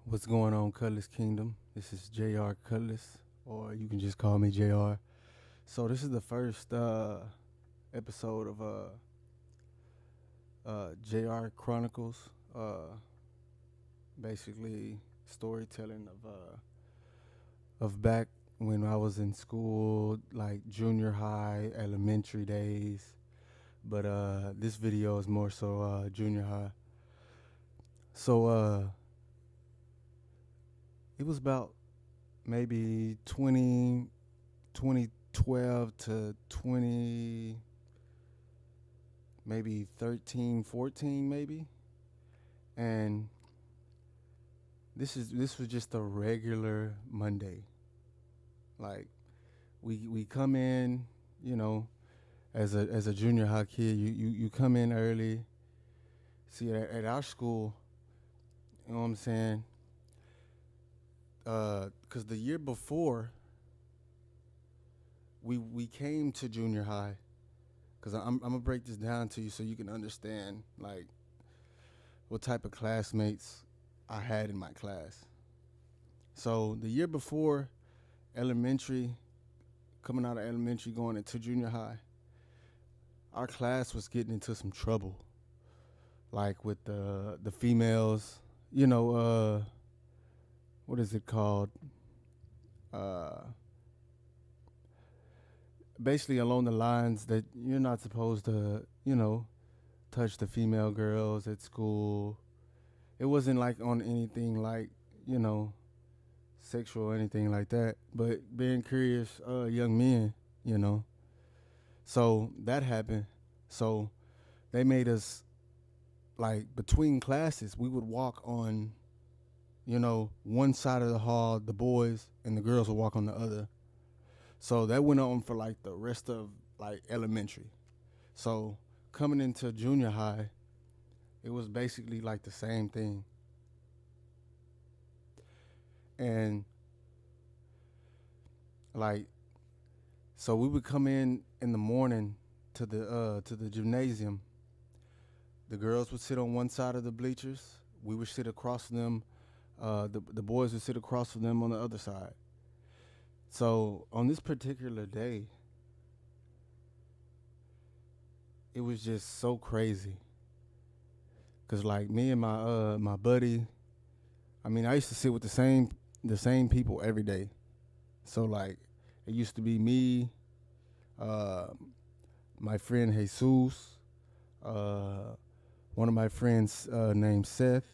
What's going on, Cutlass Kingdom? This is JR Cutlass, or you can just call me JR. So this is the first episode of JR Chronicles. Basically, storytelling of back when I was in school, like junior high, elementary days. But this video is more so junior high. So it was about maybe 2012 to 20, maybe 13, 14 maybe. And this was just a regular Monday. Like we come in, you know, as a junior high kid, you come in early. See, at our school, you know what I'm saying? Because the year before we came to junior high, because I'm gonna break this down to you so you can understand like what type of classmates I had in my class. So the year before elementary, coming out of elementary, going into junior high, our class was getting into some trouble, like with the females. You know, what is it called? Uh, Basically along the lines that you're not supposed to, touch the female girls at school. It wasn't like on anything like, you know, sexual or anything like that, but being curious young men, you know. So that happened. So they made us, like, between classes, we would walk on, one side of the hall, the boys, and the girls would walk on the other. So that went on for like the rest of like elementary. So coming into junior high, it was basically like the same thing. And like, so we would come in the morning to the gymnasium. The girls would sit on one side of the bleachers. We would sit across from them. The boys would sit across from them on the other side. So on this particular day, it was just so crazy. Cause like me and my buddy, I mean, I used to sit with the same people every day. So like, it used to be me, uh, my friend Jesus, uh, one of my friends named Seth,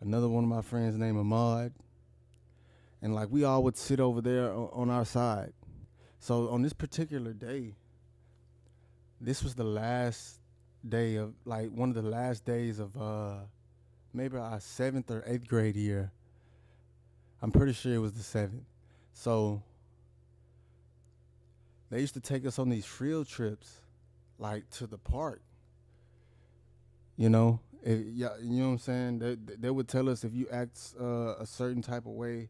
another one of my friends named Ahmad, and like we all would sit over there on our side. So on this particular day, this was the last day of like one of the last days of maybe our seventh or eighth grade year. I'm pretty sure it was the seventh. So they used to take us on these field trips, like to the park. Yeah, you know what I'm saying. They would tell us if you act a certain type of way,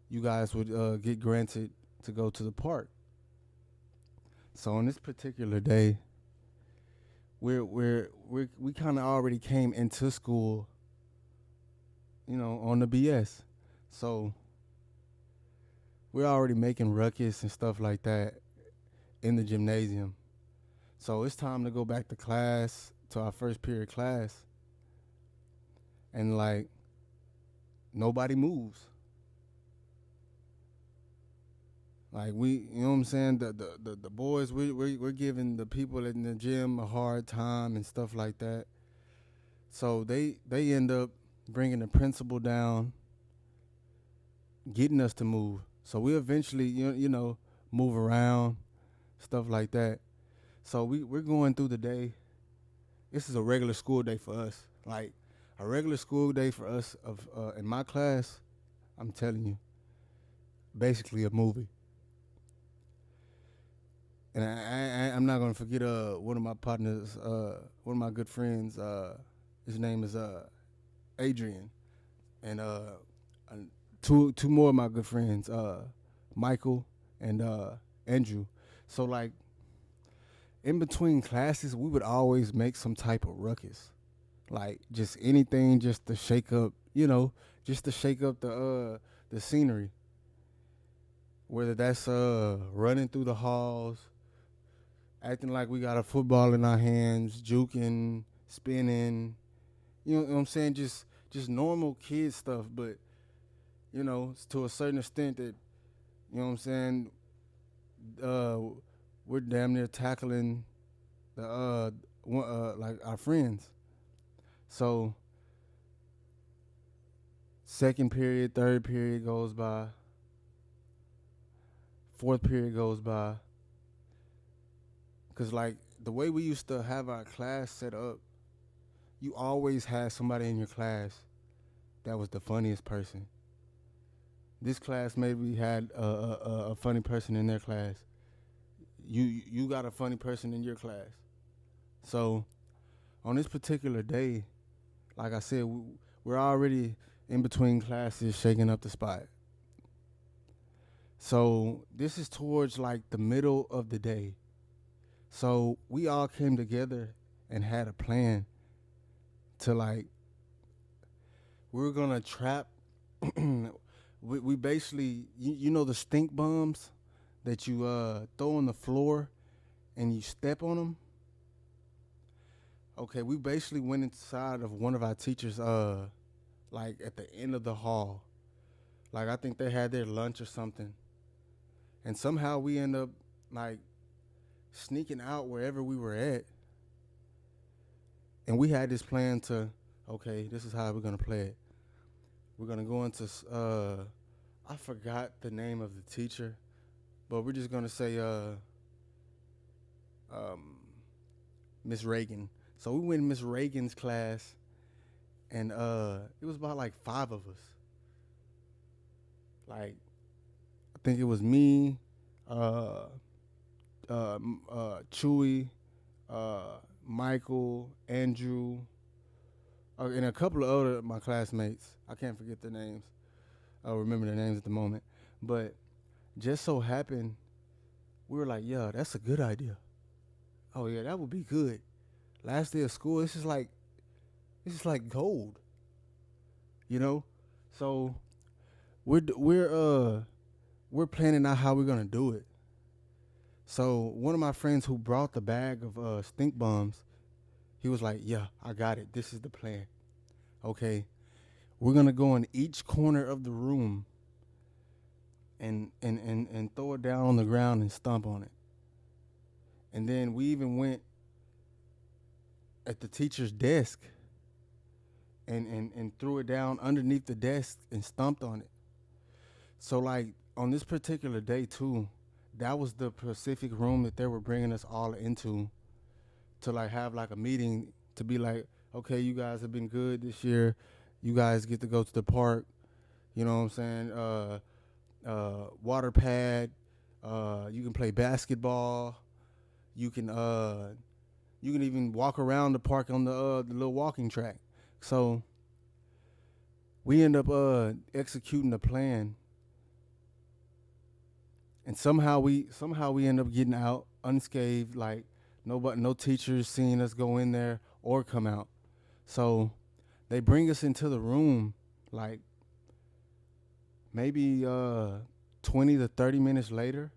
you guys would get granted to go to the park. So on this particular day, we kind of already came into school, on the BS. So we're already making ruckus and stuff like that in the gymnasium. So it's time to go back to class, to our first period class, and like nobody moves. Like you know what I'm saying? The boys, we're giving the people in the gym a hard time and stuff like that. So they end up bringing the principal down, getting us to move. So we eventually, move around, stuff like that. So we're going through the day. This is a regular school day for us. Like a regular school day for us of in my class, I'm telling you, basically a movie. And I'm not gonna forget one of my partners, one of my good friends. His name is Adrian, and two more of my good friends, Michael and Andrew. So like in between classes, we would always make some type of ruckus, like just anything just to shake up, just to shake up the scenery. Whether that's running through the halls, acting like we got a football in our hands, juking, spinning, you know what I'm saying? Just normal kid stuff, but to a certain extent that you know what I'm saying. Uh, we're damn near tackling the like our friends. So second period, third period goes by, fourth period goes by, cause like the way we used to have our class set up, you always had somebody in your class that was the funniest person. This class maybe had a funny person in their class. You got a funny person in your class. So on this particular day, like I said, we're already in between classes, shaking up the spot. So this is towards like the middle of the day. So we all came together and had a plan to like we were gonna trap. We basically you know the stink bombs that you throw on the floor and you step on them. Okay, we basically went inside of one of our teachers like at the end of the hall. Like I think they had their lunch or something, and somehow we end up like sneaking out wherever we were at, and we had this plan to okay, this is how we're gonna play it. We're gonna go into I forgot the name of the teacher, but we're just gonna say um, Miss Reagan. So we went in Miss Reagan's class, and it was about like five of us. Like I think it was me, uh, Chewy, Michael, Andrew, and a couple of other my classmates. I can't forget their names. I don't remember their names at the moment, but just so happened we were like, "Yeah, that's a good idea. Oh yeah, that would be good." Last day of school, this is like gold, you know. So we're planning out how we're gonna do it. So one of my friends who brought the bag of stink bombs, he was like, "Yeah, I got it. This is the plan. Okay, we're gonna go in each corner of the room and throw it down on the ground and stomp on it. And then we even went at the teacher's desk and threw it down underneath the desk and stomped on it. So like on this particular day too, that was the Pacific room that they were bringing us all into to like have like a meeting to be like, okay, you guys have been good this year. You guys get to go to the park. You know what I'm saying? Water pad. You can play basketball. You can you can even walk around the park on the little walking track. So we end up executing the plan, and somehow we end up getting out unscathed. Like nobody, no teachers seeing us go in there or come out. So they bring us into the room like maybe 20 to 30 minutes later,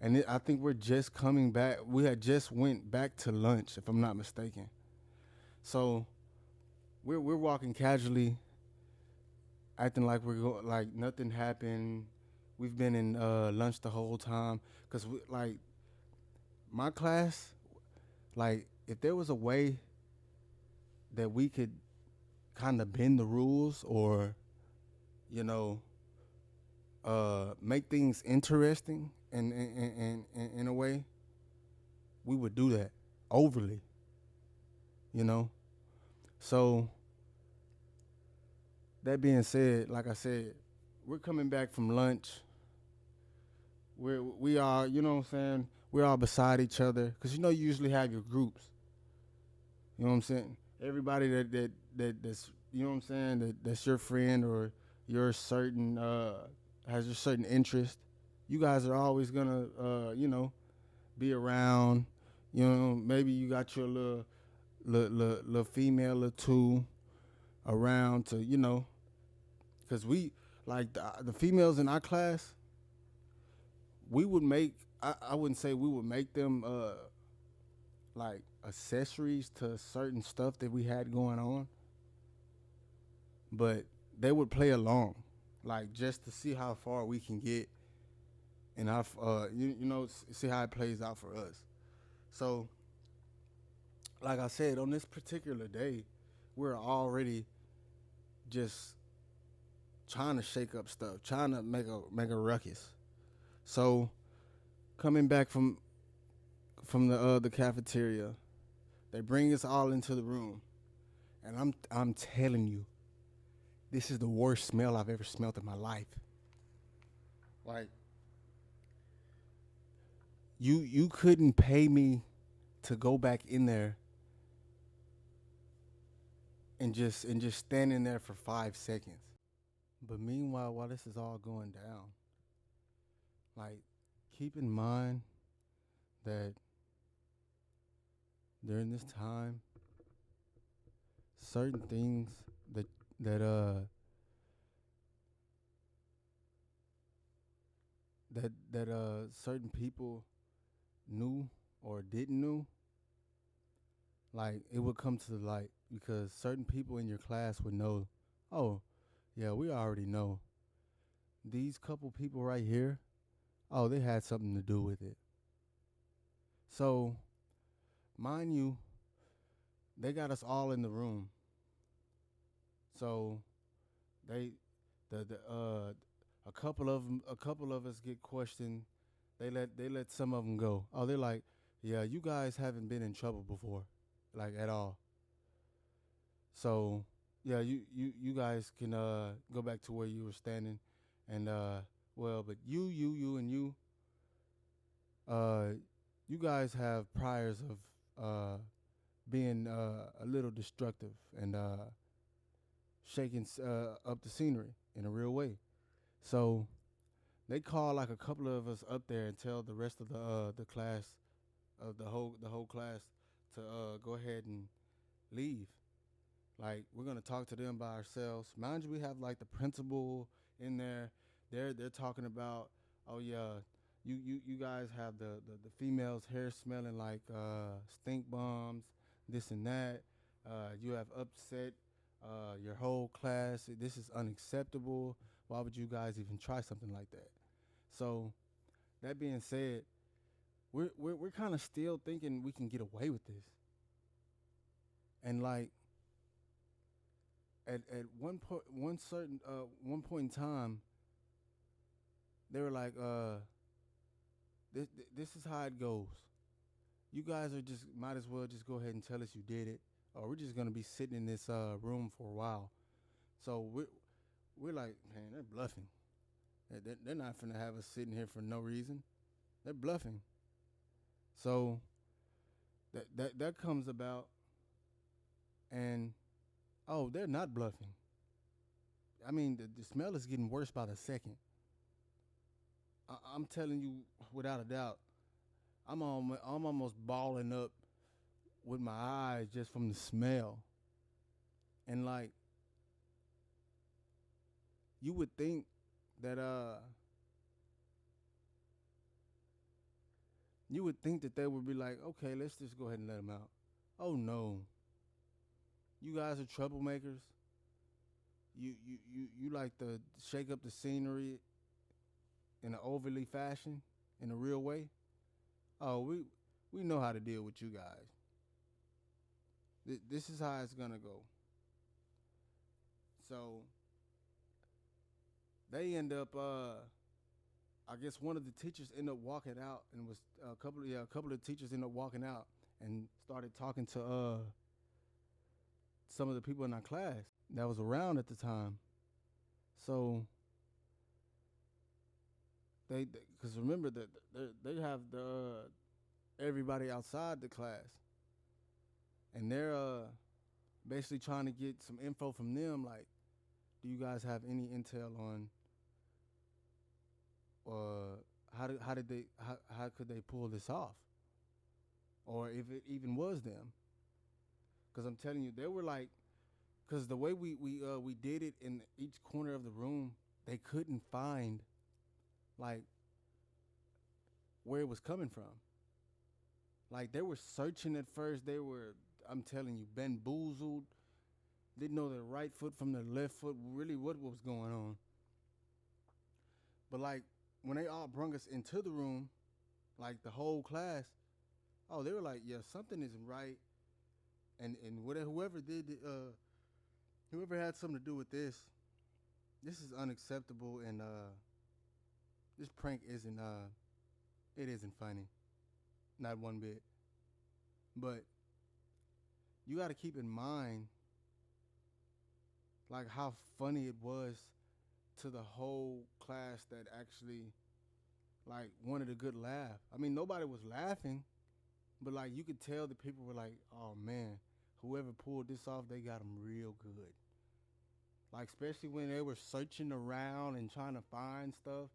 and I think we're just coming back. We had just went back to lunch, if I'm not mistaken. So we're walking casually, acting like like nothing happened. We've been in lunch the whole time because like my class, like if there was a way that we could kind of bend the rules or you know make things interesting in a way, we would do that overly, you know. So that being said, like I said, we're coming back from lunch. We are, you know what I'm saying? We're all beside each other because you know you usually have your groups. You know what I'm saying? Everybody that's you know what I'm saying that's your friend or your certain has your certain interest. You guys are always gonna be around. You know, maybe you got your little female or two. around to, because we, like the females in our class, we would make, I wouldn't say we would make them like accessories to certain stuff that we had going on, but they would play along, like just to see how far we can get, and how see how it plays out for us. So, like I said, on this particular day, we're already just trying to shake up stuff, trying to make a ruckus. So, coming back from the cafeteria, they bring us all into the room, and I'm telling you, this is the worst smell I've ever smelled in my life. Like, you couldn't pay me to go back in there and just stand in there for 5 seconds. But meanwhile, while this is all going down, like, keep in mind that during this time, certain things that uh certain people knew or didn't know, like, it would come to the light because certain people in your class would know, oh, yeah, we already know. These couple people right here, oh, they had something to do with it. So, mind you, they got us all in the room. So, they the a couple of us get questioned. They let some of them go. Oh, they're like, yeah, you guys haven't been in trouble before, like, at all. So, yeah, you guys can go back to where you were standing, and well, but you and you, uh, you guys have priors of being a little destructive and shaking up the scenery in a real way. So they call like a couple of us up there and tell the rest of the class, the whole class, to go ahead and leave. Like, we're gonna talk to them by ourselves. Mind you, we have like the principal in there. They're talking about, oh yeah, you guys have the females' hair smelling like stink bombs, this and that. You have upset your whole class. This is unacceptable. Why would you guys even try something like that? So, that being said, we're kind of still thinking we can get away with this, and like, at one point in time, they were like, this is how it goes. You guys are just might as well just go ahead and tell us you did it, or we're just gonna be sitting in this room for a while. So we're like, man, they're bluffing. They're not finna have us sitting here for no reason. They're bluffing. So that comes about, and oh, they're not bluffing. I mean, the smell is getting worse by the second. I'm telling you, without a doubt, I'm almost balling up with my eyes just from the smell. And like, you would think that they would be like, okay, let's just go ahead and let them out. Oh no, you guys are troublemakers. You like to shake up the scenery in an overly fashion, in a real way. Oh, we know how to deal with you guys. This is how it's gonna go. So they end up. I guess one of the teachers ended up walking out, and was a couple of teachers ended up walking out and started talking to some of the people in our class that was around at the time. So because remember that they have everybody outside the class, and they're basically trying to get some info from them, like, do you guys have any intel on how could they pull this off, or if it even was them? Because I'm telling you, they were like Cause the way we did it in each corner of the room, they couldn't find like where it was coming from. Like they were searching at first. They were, I'm telling you, bamboozled. Didn't know their right foot from their left foot. Really, what was going on? But like when they all brung us into the room, like the whole class, oh, they were like, yeah, something isn't right. And whatever, whoever had something to do with this is unacceptable, and this prank isn't it isn't funny, not one bit. But you got to keep in mind like how funny it was to the whole class that actually like wanted a good laugh. I mean, nobody was laughing, but like you could tell the people were like, "Oh man, whoever pulled this off, they got them real good." Like especially when they were searching around and trying to find stuff.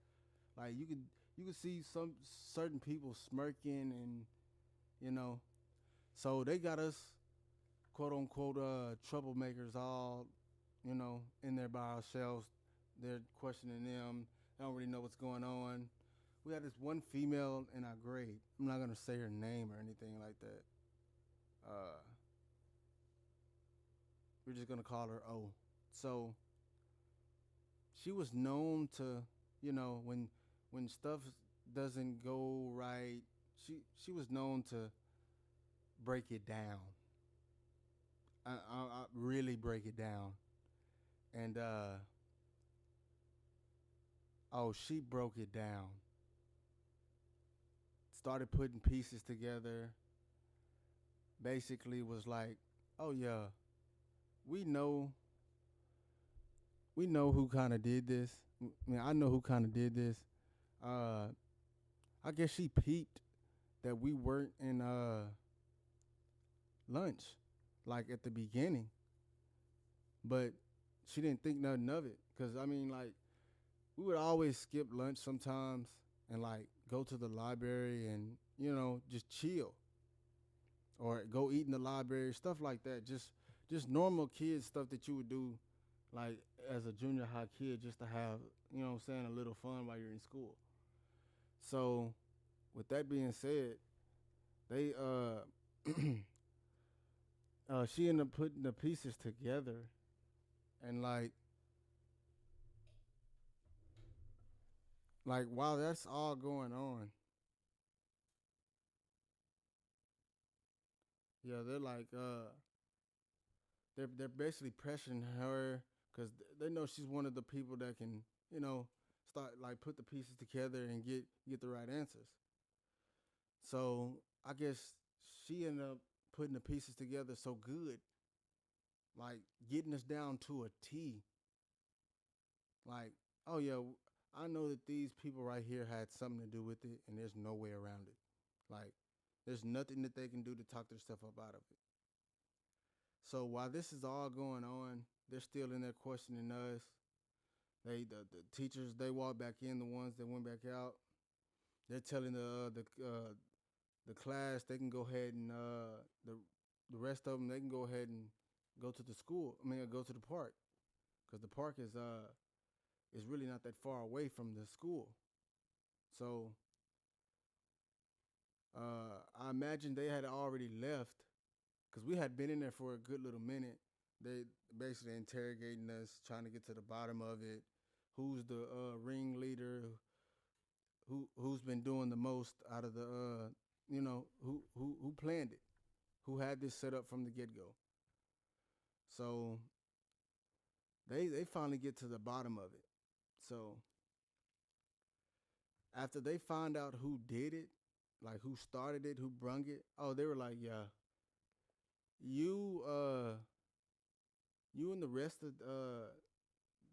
Like you could see some certain people smirking, and you know, so they got us quote unquote troublemakers all, in there by ourselves. They're questioning them. They don't really know what's going on. We had this one female in our grade. I'm not gonna say her name or anything like that. Uh, we're just gonna call her O. So she was known to, when stuff doesn't go right, she was known to break it down. I really break it down, and she broke it down. Started putting pieces together. Basically, was like, oh yeah, we know we know who kind of did this. I mean, I know who kind of did this. Uh, I guess she peeped that we weren't in lunch, like at the beginning, but she didn't think nothing of it. Cause I mean, like we would always skip lunch sometimes and like go to the library and just chill or go eat in the library, stuff like that. Just normal kid stuff that you would do like as a junior high kid just to have, a little fun while you're in school. So with that being said, they she ended up putting the pieces together, and like while that's all going on, yeah, they're like they're basically pressuring her because they know she's one of the people that can start like put the pieces together and get the right answers. So I guess she ended up putting the pieces together so good, like getting us down to a T. Like, oh yeah, I know that these people right here had something to do with it, and there's no way around it. Like, there's nothing that they can do to talk their stuff up out of it. So while this is all going on, they're still in there questioning us. The teachers, they walk back in, the ones that went back out. They're telling the class they can go ahead and the rest of them, they can go ahead and go to the school. I mean, go to the park because the park is really not that far away from the school. So I imagine they had already left because we had been in there for a good little minute. They basically interrogating us, trying to get to the bottom of it. Who's the ringleader? Who's been doing the most out of the who planned it? Who had this set up from the get go? So they finally get to the bottom of it. So after they find out who did it, like who started it, who brung it, oh, they were like, yeah, you you and the rest of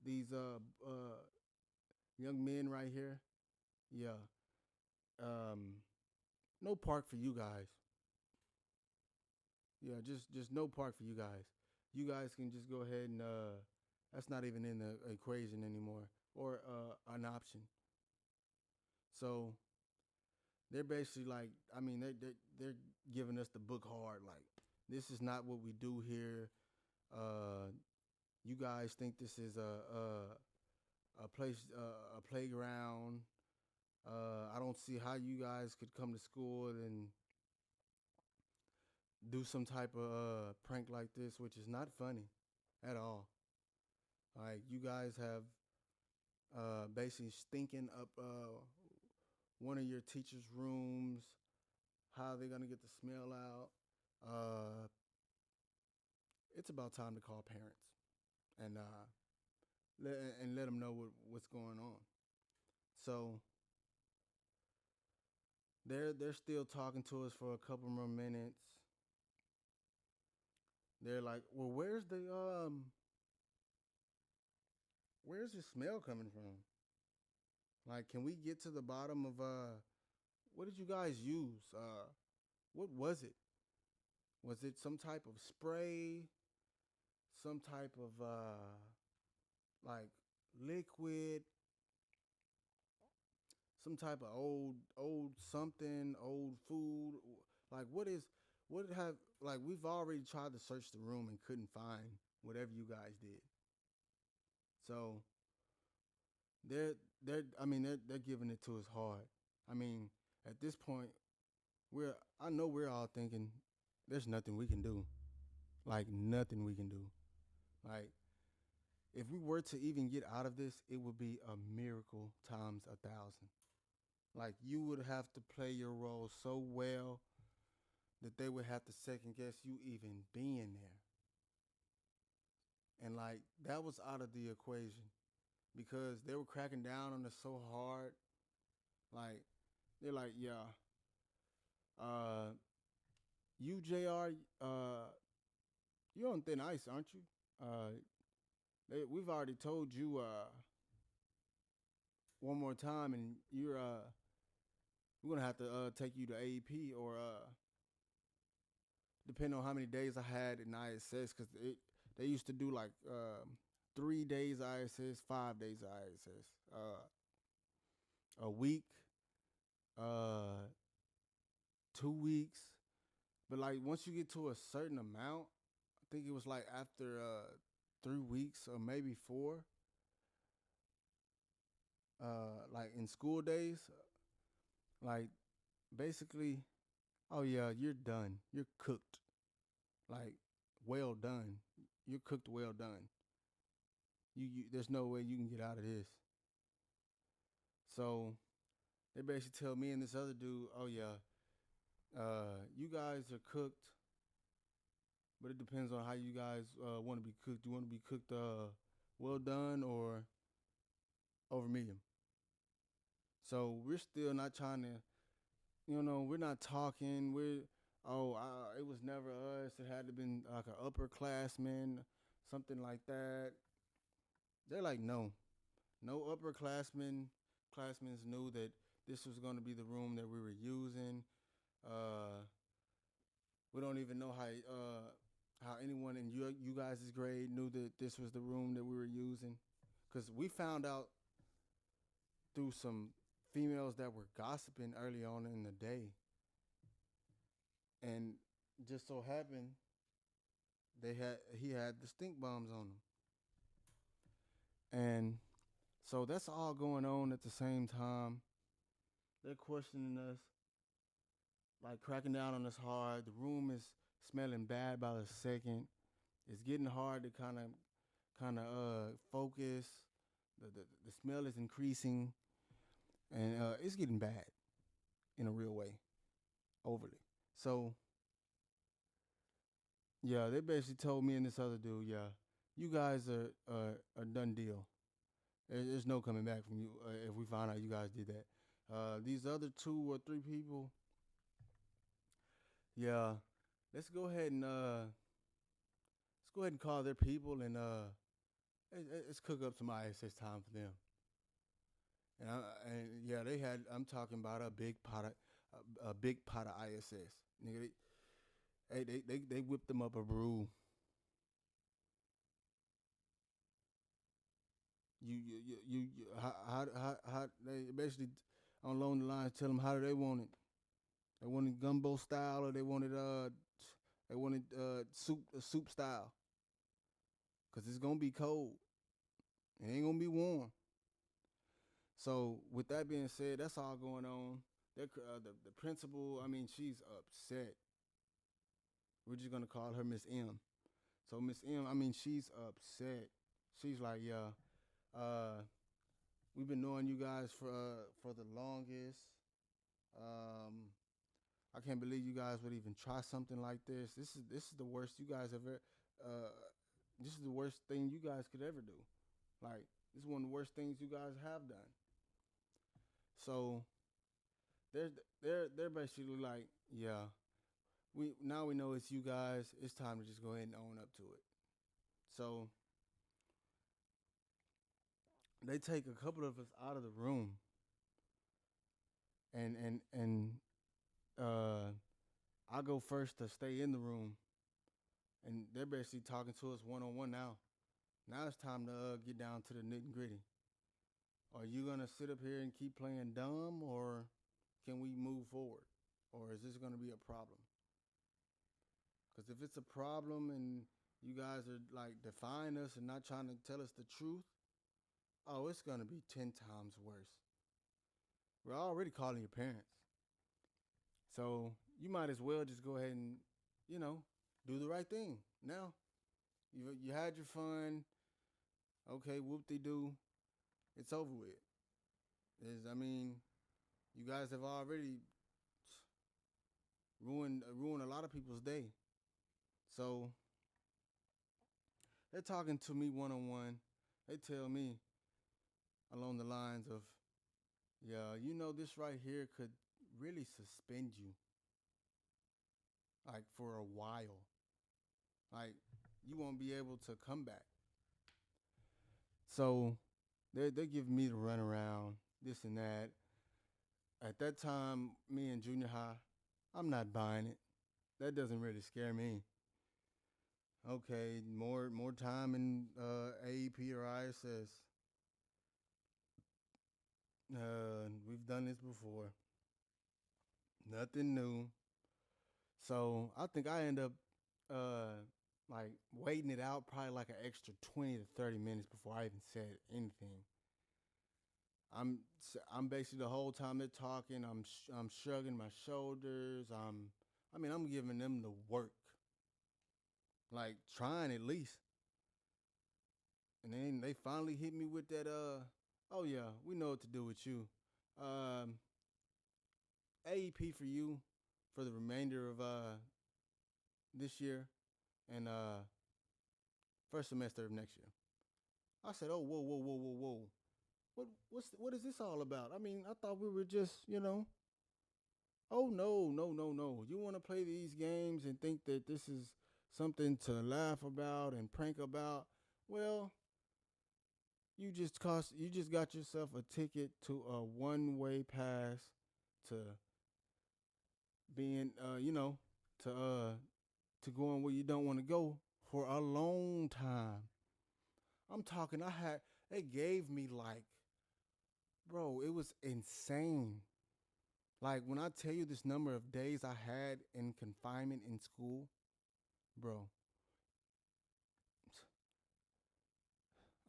these young men right here, yeah, um, no park for you guys. Yeah, just no park for you guys. You guys can just go ahead and that's not even in the equation anymore or an option. So they're basically like, I mean, they're giving us the book hard. Like, this is not what we do here. You guys think this is a place, a playground. I don't see how you guys could come to school and do some type of prank like this, which is not funny at all. Like you guys have basically stinking up one of your teachers' rooms. How are they gonna get the smell out? Uh, it's about time to call parents and let them know what's going on. So they're still talking to us for a couple more minutes. They're like, "Well, where's the smell coming from? Like, can we get to the bottom of what did you guys use? What was it? Was it some type of spray? Some type of like liquid? Some type of old something, old food? Like what have like we've already tried to search the room and couldn't find whatever you guys did. So they're giving it to us hard. I mean, at this point, I know we're all thinking there's nothing we can do. Like nothing we can do. Like if we were to even get out of this, it would be a miracle times 1,000. Like you would have to play your role so well that they would have to second guess you even being there. And like that was out of the equation because they were cracking down on us so hard. Like they're like, yeah, uh, you Jr. You're on thin ice, aren't you? Uh, we've already told you one more time, and we're gonna have to take you to AEP or depending on how many days I had in ISS, because they used to do like 3 days ISS, 5 days ISS, a week, uh, 2 weeks. But like once you get to a certain amount, I think it was like after 3 weeks or maybe four, like in school days, like basically, oh yeah, you're done. You're cooked. Like well done. You're cooked well done. There's no way you can get out of this. So they basically tell me and this other dude, oh yeah, you guys are cooked, but it depends on how you guys want to be cooked. You want to be cooked well done or over medium. So we're still not trying to, we're not talking. It was never us. It had to been like an upperclassman, something like that. They're like, no upperclassmen. Classmen knew that this was going to be the room that we were using. Uh, we don't even know how anyone in you guys' grade knew that this was the room that we were using, because we found out through some females that were gossiping early on in the day, and just so happened he had the stink bombs on him, and so that's all going on at the same time. They're questioning us, like cracking down on us hard. The room is smelling bad by the second. It's getting hard to kind of focus. The smell is increasing, and it's getting bad in a real way, overly. So yeah, they basically told me and this other dude, yeah, you guys are a done deal. There's no coming back from you if we find out you guys did that. These other 2 or 3 people, yeah, let's go ahead and call their people and let's cook up some ISS time for them. And yeah, they had. I'm talking about a big pot of ISS. Nigga, they whipped them up a brew. How they basically along the lines tell them how do they want it. They wanted gumbo style or they wanted soup style. because it's gonna be cold. It ain't gonna be warm. So with that being said, that's all going on. The principal, I mean, she's upset. We're just gonna call her Miss M. So Miss M, I mean, she's upset. She's like, yeah, uh, we've been knowing you guys for the longest. Um, I can't believe you guys would even try something like this. This is the worst you guys ever. Uh, this is the worst thing you guys could ever do. Like this is one of the worst things you guys have done. So they're basically like, yeah, we know it's you guys. It's time to just go ahead and own up to it. So they take a couple of us out of the room, and uh, I go first to stay in the room, and they're basically talking to us one on one now. Now it's time to get down to the nitty gritty. Are you gonna sit up here and keep playing dumb, or can we move forward, or is this gonna be a problem? Because if it's a problem and you guys are like defying us and not trying to tell us the truth, oh, it's gonna be 10 times worse. We're already calling your parents, so you might as well just go ahead and, you know, do the right thing. Now you had your fun. Okay, whoop de doo. It's over with. I mean, you guys have already ruined a lot of people's day. So they're talking to me one on one. They tell me along the lines of, yeah, you know, this right here could really suspend you, like for a while. Like you won't be able to come back. So they're giving me the runaround, this and that. At that time, me in junior high, I'm not buying it. That doesn't really scare me. Okay, more time in AEP or ISS. We've done this before. Nothing new. So I think I end up uh, like waiting it out probably like an extra 20 to 30 minutes before I even said anything. I'm basically the whole time they're talking, I'm shrugging my shoulders. I'm giving them the work, like trying at least. And then they finally hit me with that. Oh yeah, we know what to do with you. Um, AEP for you for the remainder of this year and first semester of next year. I said, oh whoa. What is this all about? I mean, I thought we were just, you know. Oh no. You want to play these games and think that this is something to laugh about and prank about? Well, you just got yourself a ticket to a one-way pass to being to going where you don't want to go for a long time. I'm talking they gave me like, bro, it was insane. Like when I tell you this number of days I had in confinement in school, bro,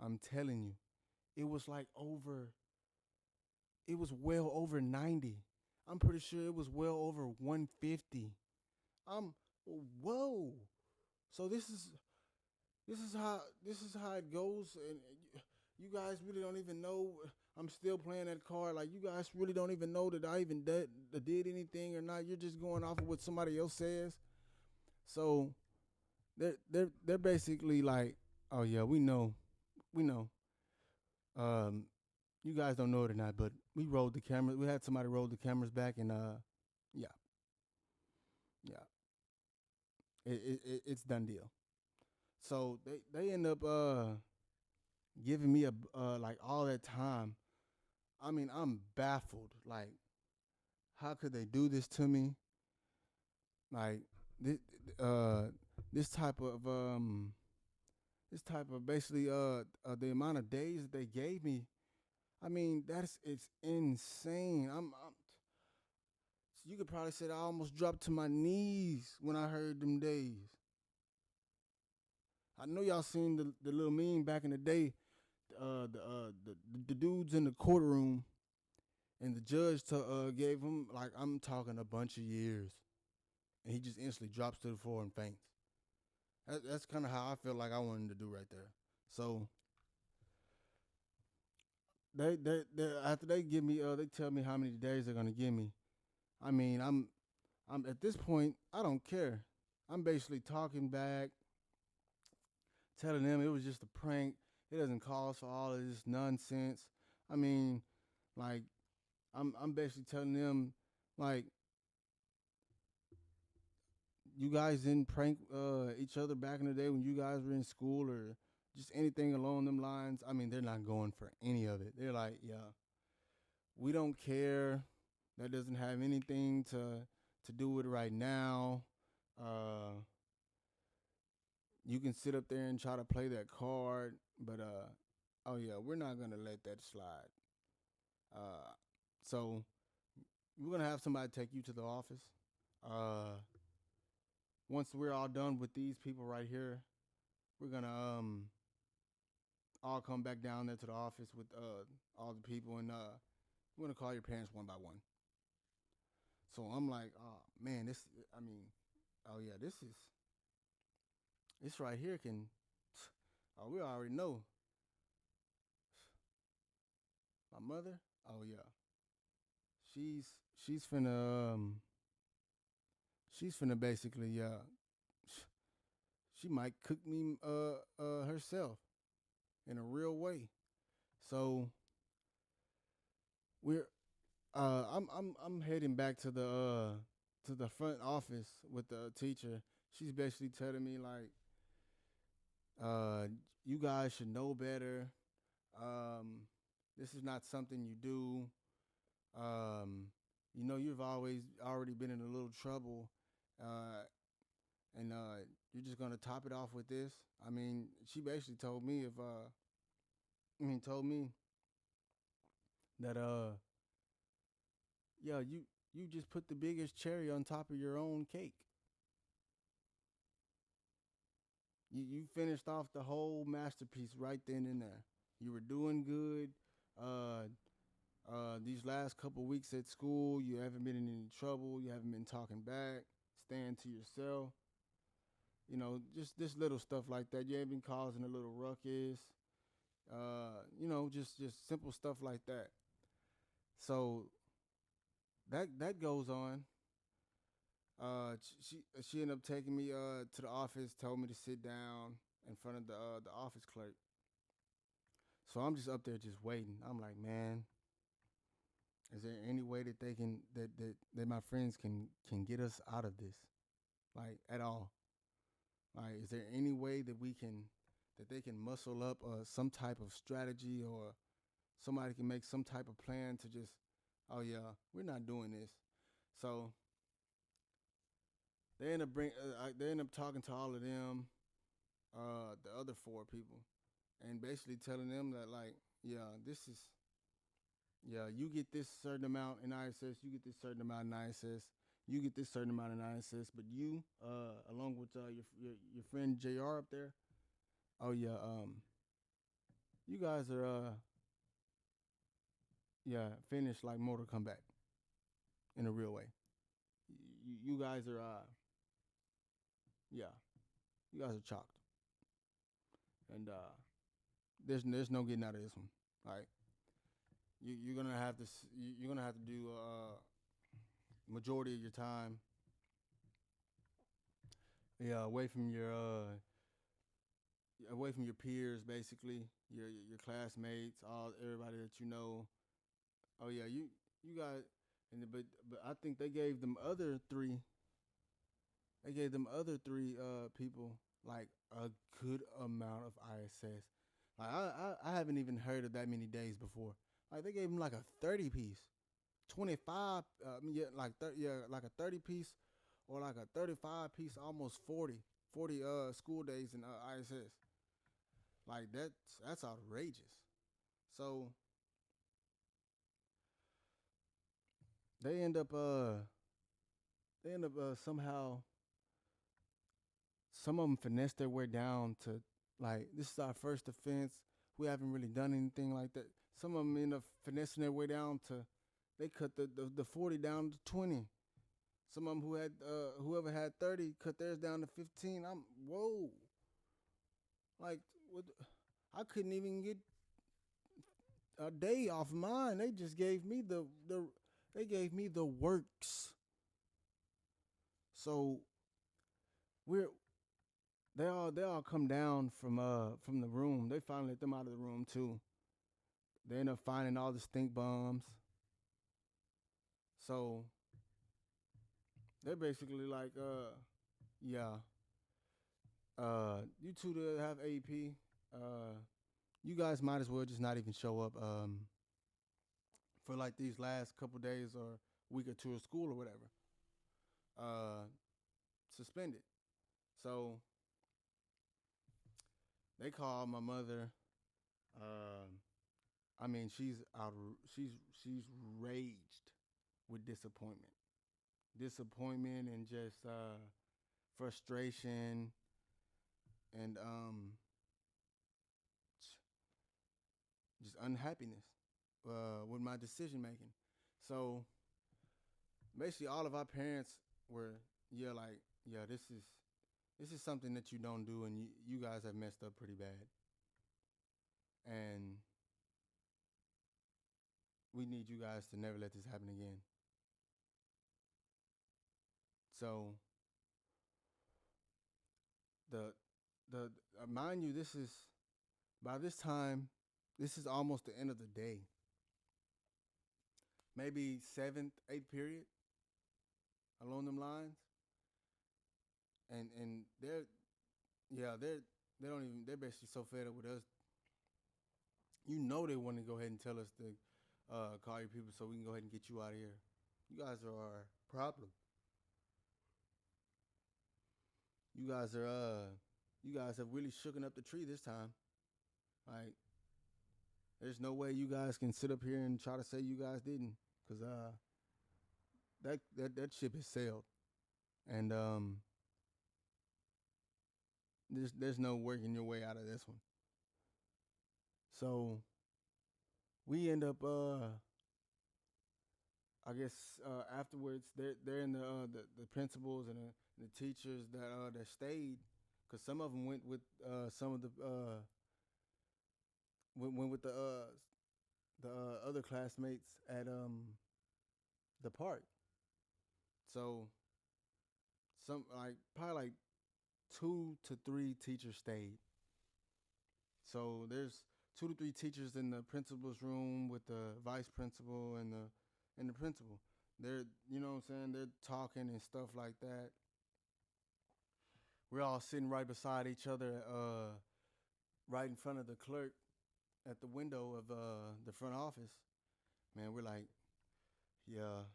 I'm telling you, it was like it was well over 90. I'm pretty sure it was well over 150. I'm whoa. So this is how it goes, and you guys really don't even know I'm still playing that card. Like you guys really don't even know that I even did anything or not. You're just going off of what somebody else says. So they're basically like, oh yeah, we know. Um, you guys don't know it or not, but we rolled the cameras. We had somebody roll the cameras back, and yeah, yeah, it's done deal. So they end up giving me a like all that time. I mean, I'm baffled. Like, how could they do this to me? Like this uh this type of basically the amount of days that they gave me. I mean, it's insane. I'm you could probably say that I almost dropped to my knees when I heard them days. I know y'all seen the little meme back in the day. The dudes in the courtroom and the judge gave him, like, I'm talking a bunch of years, and he just instantly drops to the floor and faints. That's kind of how I feel like I wanted to do right there. So they after they give me they tell me how many days they're gonna give me. I mean, I'm at this point, I don't care. I'm basically talking back, telling them it was just a prank. It doesn't cause for all of this nonsense. I mean, like, I'm basically telling them, like, you guys didn't prank each other back in the day when you guys were in school or just anything along them lines. I mean, they're not going for any of it. They're like, yeah, we don't care. That doesn't have anything to do with it right now. Uh, you can sit up there and try to play that card, but oh yeah, we're not gonna let that slide. Uh, so we're gonna have somebody take you to the office. Uh, once we're all done with these people right here, we're gonna all come back down there to the office with all the people, and we're gonna call your parents one by one. So I'm like, oh man, this. I mean, oh yeah, this right here can. Oh, we already know my mother. Oh yeah, she's finna she's finna basically she might cook me herself in a real way. So we're I'm heading back to the front office with the teacher. She's basically telling me, like, uh you guys should know better. Um this is not something you do. Um you know, you've always already been in a little trouble. Uh and you're just gonna top it off with this. I mean, she basically told me if told me that yeah, you just put the biggest cherry on top of your own cake. You finished off the whole masterpiece right then and there. You were doing good. Uh these last couple weeks at school, you haven't been in any trouble. You haven't been talking back, staying to yourself. You know, just this little stuff like that. You ain't been causing a little ruckus. You know, just simple stuff like that. So that goes on. She ended up taking me to the office, told me to sit down in front of the office clerk. So I'm just up there just waiting. I'm like, man, is there any way that they can that my friends can get us out of this, like, at all? Like, is there any way that we can that they can muscle up some type of strategy, or somebody can make some type of plan to just, oh yeah, we're not doing this. So they end up talking to all of them, the other four people, and basically telling them that, like, yeah, this is, yeah, you get this certain amount in ISS, you get this certain amount in ISS, you get this certain amount in ISS, but you, along with your friend Jr. up there, oh yeah, you guys are yeah, finished like Mortal Kombat in a real way. You guys are yeah, you guys are chalked, and there's no getting out of this one. All right, you're gonna have to you're gonna have to do majority of your time, yeah, away from your peers, basically your classmates, all everybody that you know. Oh yeah, you got, and but I think they gave them other three people like a good amount of ISS. Like I haven't even heard of that many days before. Like they gave them like a 30 piece, 25. Yeah, like 30, yeah, like a 30 piece, or like a 35 piece, almost 40 school days in ISS. Like that's outrageous. So they end up uh somehow, some of them finesse their way down Like, this is our first offense. We haven't really done anything like that. Some of them end up finessing their way down to, they cut the 40 down to 20. Some of them who had, whoever had 30 cut theirs down to 15. Whoa. Like, what? I couldn't even get a day off mine. They just gave me they gave me the works. So we're they all come down from the room. They finally let them out of the room too. They end up finding all the stink bombs. So they're basically like, yeah, you two that have AP, you guys might as well just not even show up for like these last couple days or week or two of school or whatever. Suspended. So they called my mother. I mean, she's out. She's raged with disappointment, and just frustration, and just unhappiness with my decision making. So basically, all of our parents were, yeah, like, yeah, this is something that you don't do, and you guys have messed up pretty bad, and we need you guys to never let this happen again. So the mind you, this is, by this time, this is almost the end of the day. Maybe seventh, eighth period along them lines, and they don't even, they're basically so fed up with us. You know they want to go ahead and tell us to call your people so we can go ahead and get you out of here. You guys are our problem. You guys are you guys have really shooken up the tree this time. Like, there's no way you guys can sit up here and try to say you guys didn't, cause that ship has sailed, and there's no working your way out of this one. So we end up I guess afterwards they're in the principals and the teachers that stayed, because some of them went with some of the went with the other classmates at the park. So some, like, probably like 2 to 3 teachers stayed. So there's 2 to 3 teachers in the principal's room with the vice principal and the principal. They're, you know what I'm saying, they're talking and stuff like that. We're all sitting right beside each other, right in front of the clerk at the window of the front office. Man, we're like, yeah,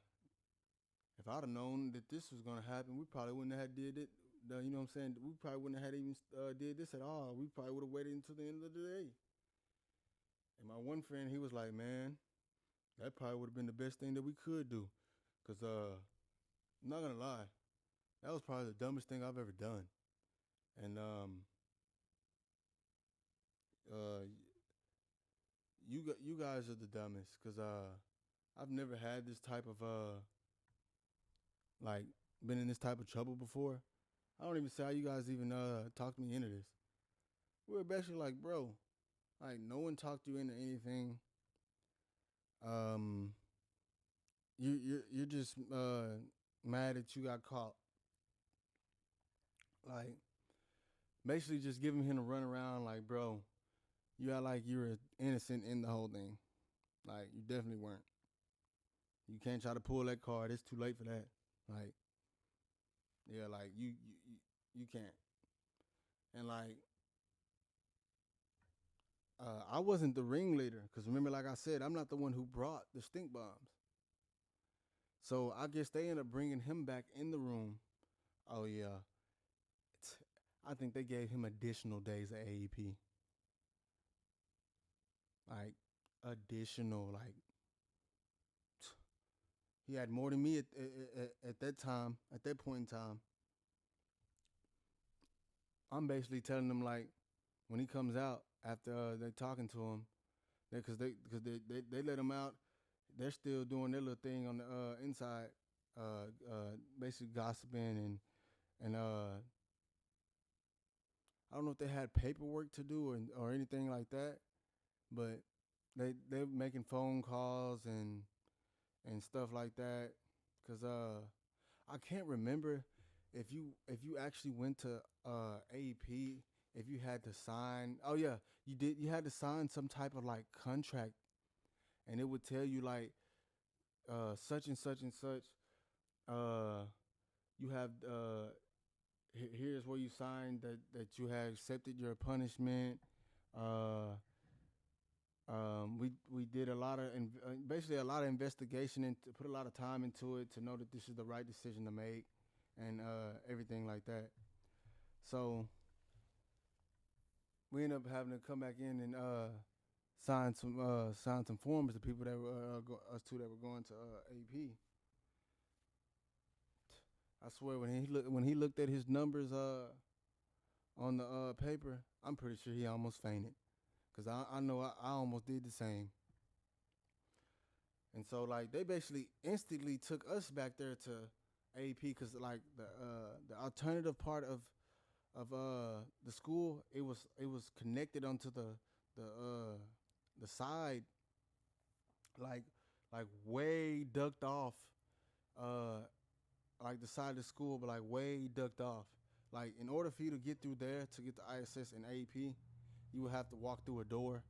if I'd have known that this was gonna happen, we probably wouldn't have did it. You know what I'm saying? We probably wouldn't have even did this at all. We probably would have waited until the end of the day. And my one friend, he was like, man, that probably would have been the best thing that we could do. Cause I'm not gonna lie, that was probably the dumbest thing I've ever done. And uh, you guys are the dumbest. Cause I've never had this type of like, been in this type of trouble before. I don't even see how you guys even talked me into this. We were basically like, bro, like, no one talked you into anything. Um, you're just mad that you got caught. Like, basically just giving him a run around. Like, bro, you got like you were innocent in the whole thing. Like, you definitely weren't. You can't try to pull that card. It's too late for that. Like, yeah, like you can't. And like, I wasn't the ringleader, because remember, like I said, I'm not the one who brought the stink bombs. So I guess they ended up bringing him back in the room. Oh yeah, I think they gave him additional days of AEP. Like, additional, like, he had more than me at that time. At that point in time, I'm basically telling them, like, when he comes out after they talking to him, they let him out. They're still doing their little thing on the inside, basically gossiping and I don't know if they had paperwork to do or anything like that, but they're making phone calls and stuff like that. Cause I can't remember if you actually went to AEP, if you had to sign. Oh yeah, you did. You had to sign some type of like contract, and it would tell you like such and such and such. Uh, you have here's where you signed that you had accepted your punishment. Uh, we did a lot of basically a lot of investigation and to put a lot of time into it to know that this is the right decision to make and everything like that. So we ended up having to come back in and sign some forms to people that were us two that were going to AP. I swear when he looked at his numbers on the paper, I'm pretty sure he almost fainted because I know I almost did the same. And so like they basically instantly took us back there to AP because like the alternative part of the school it was connected onto the uh the side like like way ducked off uh like the side of the school but like way ducked off. Like in order for you to get through there to get to ISS and AP, you would have to walk through a door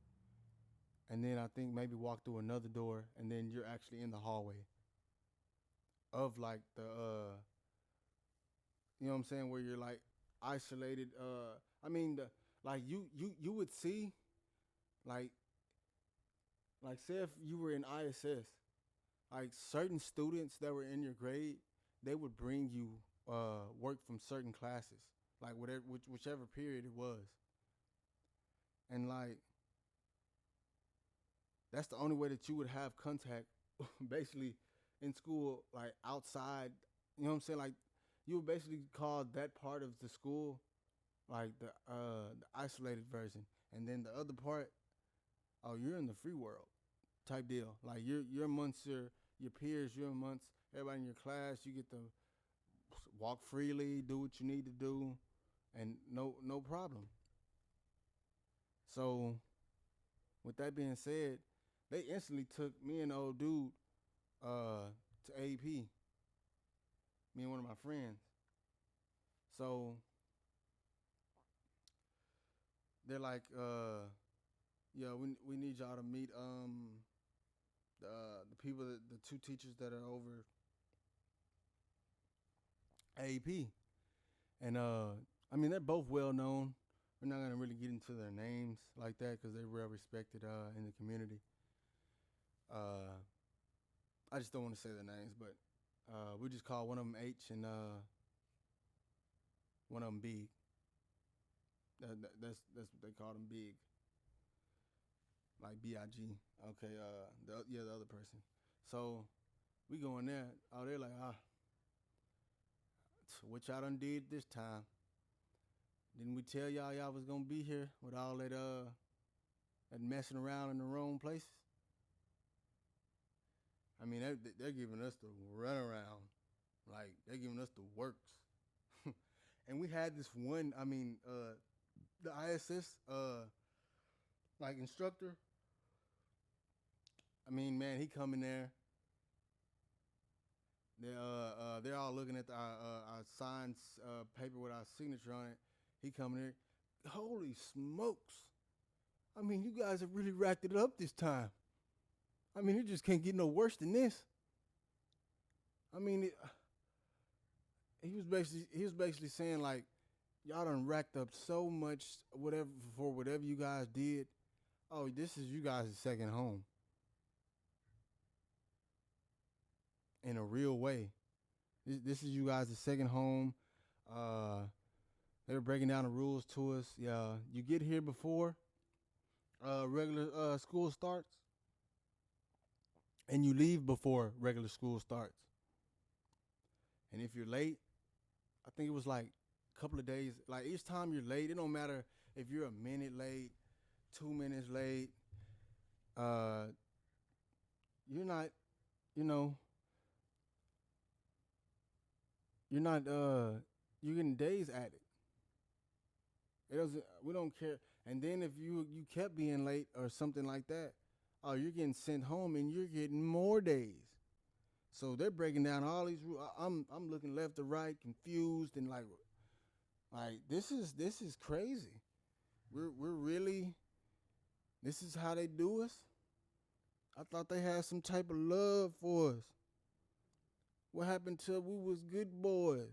and then I think maybe walk through another door and then you're actually in the hallway of like the you know what I'm saying, where you're like isolated. I mean the like you would see like say if you were in ISS, like certain students that were in your grade, they would bring you work from certain classes, like whichever period it was, and like that's the only way that you would have contact, basically, in school, like outside. You know what I'm saying? Like you would basically call that part of the school like the isolated version, and then the other part, oh, you're in the free world type deal. Like you're amongst your peers, you're amongst everybody in your class. You get to walk freely, do what you need to do, and no problem. So with that being said, they instantly took me and the old dude to AP, me and one of my friends. So they're like, yeah, we need y'all to meet the people the two teachers that are over AP. And I mean they're both well known. We're not gonna really get into their names like that because they're well respected in the community. Uh, I just don't want to say their names, but we just call one of them H and one of them Big. That's what they call them, Big, like Big. Okay, the other person. So we go in there. Oh, they're like, what y'all done did this time? Didn't we tell y'all was gonna be here with all that messing around in the wrong places? I mean, they're giving us the runaround, like they're giving us the works. And we had this one. I mean, the ISS like instructor. I mean, man, he come in there. They're all looking at our signed paper with our signature on it. He coming there. Holy smokes! I mean, you guys have really racked it up this time. I mean, it just can't get no worse than this. I mean, he was basically saying like, y'all done racked up so much whatever for whatever you guys did. Oh, this is you guys' second home in a real way. This is you guys' second home. Uh, they were breaking down the rules to us. Yeah, you get here before regular school starts, and you leave before regular school starts. And if you're late, I think it was like a couple of days. Like each time you're late, it don't matter if you're a minute late, 2 minutes late, uh, you're not, you know, you're not, you're getting days at it. It doesn't. We don't care. And then if you kept being late or something like that, oh, you're getting sent home and you're getting more days. So they're breaking down all these rules. I'm looking left to right, confused and like this is crazy. We're really this is how they do us. I thought they had some type of love for us. What happened till we was good boys?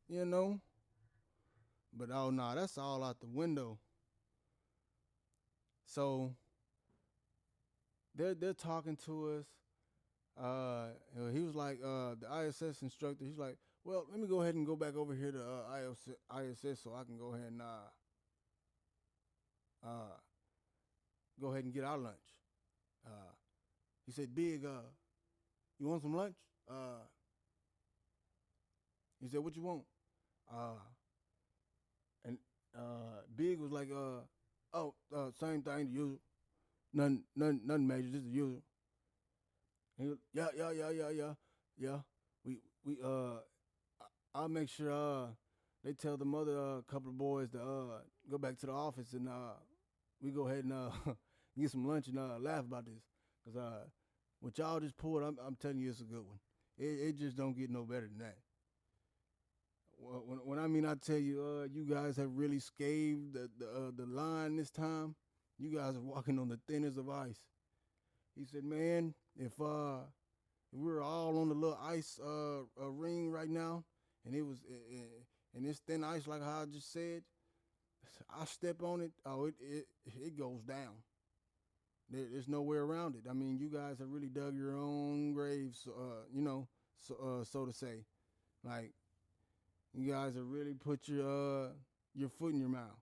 You know? But oh no, that's all out the window. So they're talking to us. He was like the ISS instructor. He's like, well, let me go ahead and go back over here to ISS so I can go ahead and uh, go ahead and get our lunch. Uh, he said, Big, you want some lunch? He said, what you want? Uh, and Big was like, same thing the usual. Nothing major, just the usual. He was, yeah. We I'll make sure they tell the mother couple of boys to go back to the office and we go ahead and get some lunch and laugh about this. Cause what y'all just pulled, I'm telling you, it's a good one. It just don't get no better than that. When I mean I tell you, you guys have really scaved the line this time. You guys are walking on the thinnest of ice. He said, man, if we were all on the little ice ring right now, and it was and it's thin ice like how I just said, I step on it, oh it goes down. There's no way around it. I mean, you guys have really dug your own graves, so to say. Like you guys have really put your foot in your mouth,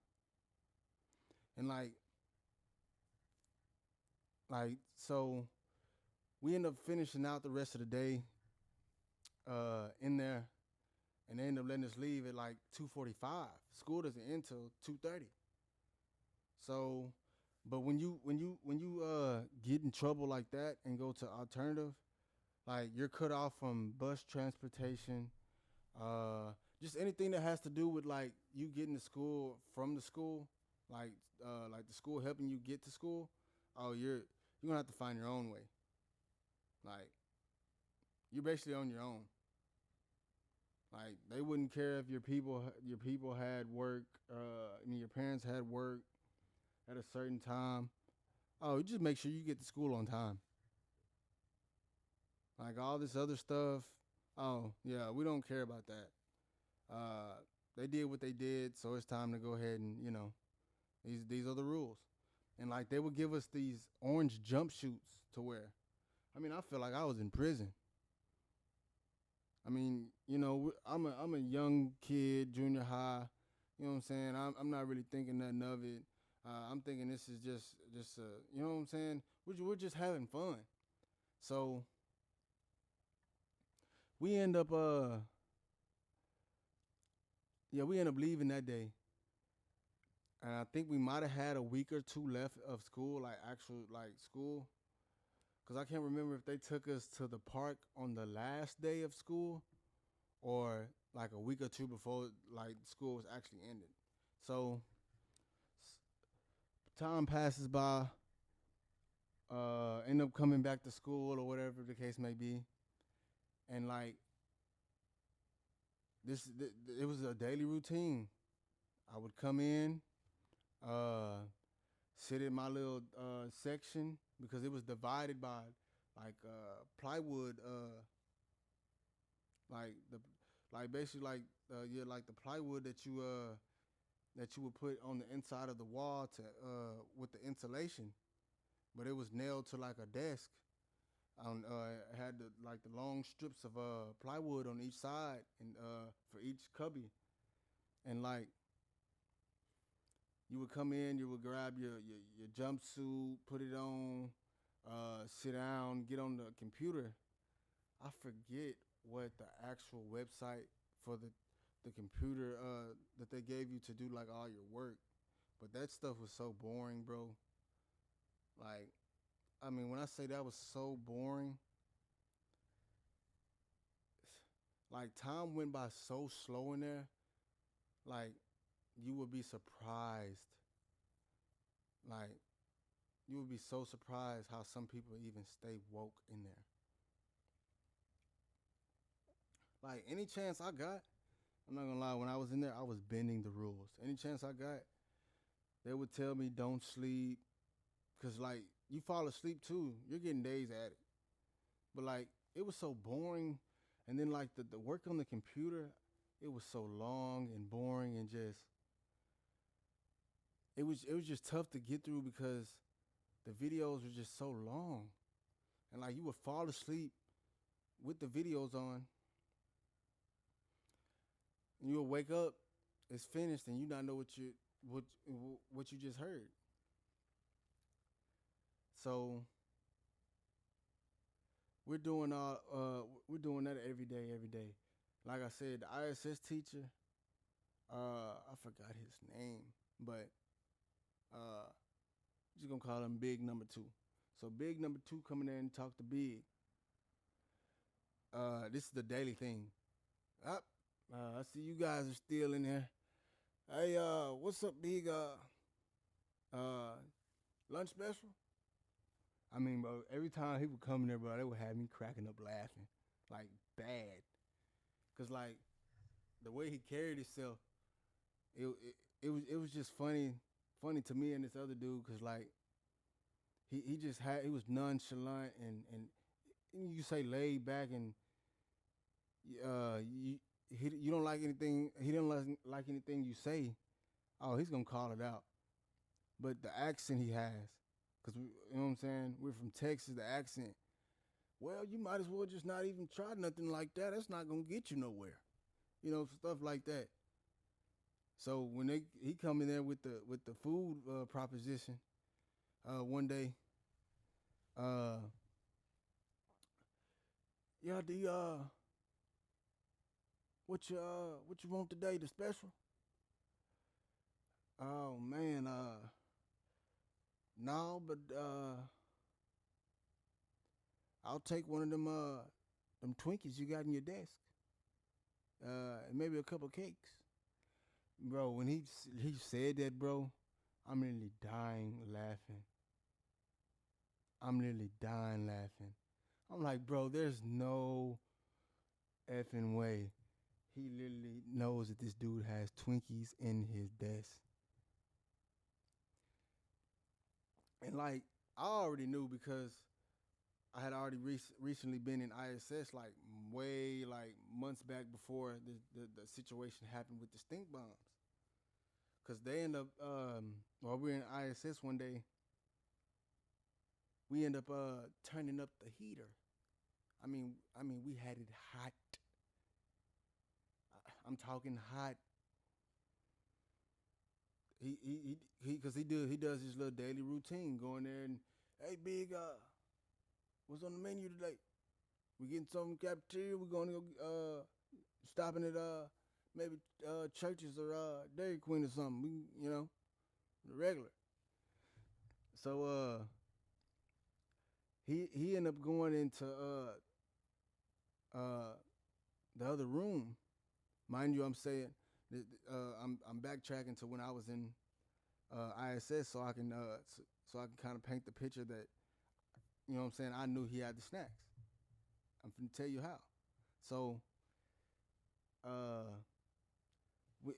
and like so we end up finishing out the rest of the day in there, and they end up letting us leave at like 2:45. School doesn't end till 2:30. So, but when you get in trouble like that and go to alternative, like you're cut off from bus transportation, just anything that has to do with like you getting to school from the school, like the school helping you get to school. Oh, you're gonna have to find your own way. Like you're basically on your own. Like they wouldn't care if your people had work. Your parents had work at a certain time. Oh, you just make sure you get to school on time. Like all this other stuff. Oh yeah, we don't care about that. Uh, they did what they did, so it's time to go ahead and these are the rules. And like they would give us these orange jumpsuits to wear. I mean, I feel like I was in prison. I mean, I'm a young kid, junior high. You know what I'm saying? I'm not really thinking nothing of it. I'm thinking this is just you know what I'm saying? We're just having fun. So we end up we end up leaving that day, and I think we might have had a week or two left of school, like actual like school, because I can't remember if they took us to the park on the last day of school or like a week or two before like school was actually ended. So time passes by, end up coming back to school or whatever the case may be, and like it was a daily routine. I would come in, uh, sit in my little section because it was divided by like plywood, like the like basically like the plywood that you would put on the inside of the wall to with the insulation, but it was nailed to like a desk. It had the long strips of plywood on each side and for each cubby, and like you would come in, you would grab your jumpsuit, put it on, sit down, get on the computer. I forget what the actual website for the computer that they gave you to do like all your work. But that stuff was so boring, bro. Like, I mean, when I say that was so boring, like time went by so slow in there. Like, you would be surprised. Like, you would be so surprised how some people even stay woke in there. Like, any chance I got, I'm not gonna lie, when I was in there, I was bending the rules. Any chance I got, they would tell me don't sleep. Cause like you fall asleep too, you're getting days at it. But like it was so boring, and then like the work on the computer, it was so long and boring and just it was just tough to get through because the videos were just so long, and like you would fall asleep with the videos on, and you would wake up, it's finished, and you not know what you just heard. So we're doing that every day. Like I said, the ISS teacher, I forgot his name, but uh just gonna call him Big Number Two. So Big Number Two coming in and talk to Big. This is the daily thing. Up, I see you guys are still in here. Hey, what's up, Big? Uh, lunch special? I mean, bro, every time he would come in there, bro, they would have me cracking up laughing, like bad, cause like the way he carried himself, it was just funny to me and this other dude, cause like he was nonchalant and you say laid back and you don't like anything, he didn't like anything you say, oh, he's gonna call it out. But the accent he has, cause you know what I'm saying, we're from Texas, the accent, well, you might as well just not even try nothing like that, that's not gonna get you nowhere, stuff like that. So when he come in there with the food proposition one day, uh yeah, the what you want today, the special? Oh man, no, but I'll take one of them Twinkies you got in your desk. And maybe a couple cakes. Bro, when he said that, bro, I'm literally dying laughing. I'm literally dying laughing. I'm like, bro, there's no effing way. He literally knows that this dude has Twinkies in his desk. And like, I already knew because I had already recently been in ISS, like way like months back before the situation happened with the stink bombs. Cause they end up while we were in ISS one day, we end up turning up the heater. I mean we had it hot. I'm talking hot. Cause he does his little daily routine, going there and, hey big, what's on the menu today? We getting some cafeteria. We're gonna go stopping at maybe churches or Dairy Queen or something. The regular. So he ended up going into uh the other room. Mind you, I'm saying I'm backtracking to when I was in ISS, so I can so I can kind of paint the picture that, what I'm saying, I knew he had the snacks. I'm finna tell you how. So uh we,